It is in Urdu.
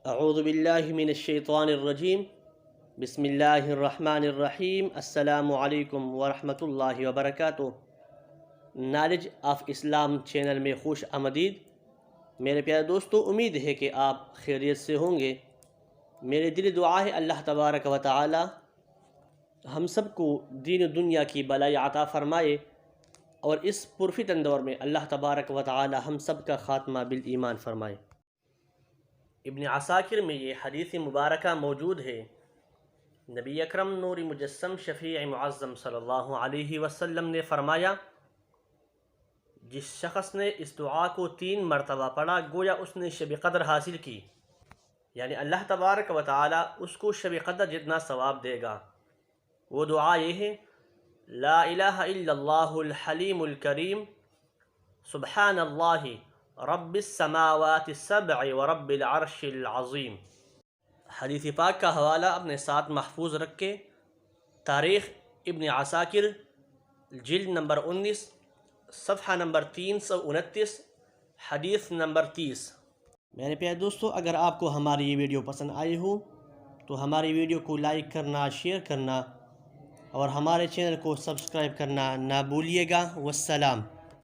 اعوذ باللہ من الشیطان الرجیم بسم اللہ الرحمن الرحیم السلام علیکم ورحمۃ اللہ وبرکاتہ۔ نالج آف اسلام چینل میں خوش آمدید۔ میرے پیارے دوستو، امید ہے کہ آپ خیریت سے ہوں گے۔ میرے دل دعا ہے اللہ تبارک و تعالی ہم سب کو دین و دنیا کی بلائی عطا فرمائے، اور اس پرفتن دور میں اللہ تبارک و تعالی ہم سب کا خاتمہ بالایمان فرمائے۔ ابن عساکر میں یہ حدیث مبارکہ موجود ہے۔ نبی اکرم نور مجسم شفیع معظم صلی اللہ علیہ وسلم نے فرمایا، جس شخص نے اس دعا کو 3 مرتبہ پڑھا گویا اس نے شب قدر حاصل کی، یعنی اللہ تبارک و تعالی اس کو شب قدر جتنا ثواب دے گا۔ وہ دعا یہ ہے: لا الہ الا اللہ الحلیم الکریم، سبحان اللہ رب السماوات السبع ورب العرش العظیم۔ حدیث پاک کا حوالہ اپنے ساتھ محفوظ رکھے۔ تاریخ ابن عساکر، جلد نمبر 19، صفحہ نمبر 329، حدیث نمبر 30۔ میرے پیارے دوستو، اگر آپ کو ہماری یہ ویڈیو پسند آئی ہو تو ہماری ویڈیو کو لائک کرنا، شیئر کرنا اور ہمارے چینل کو سبسکرائب کرنا نہ بھولیے گا۔ والسلام۔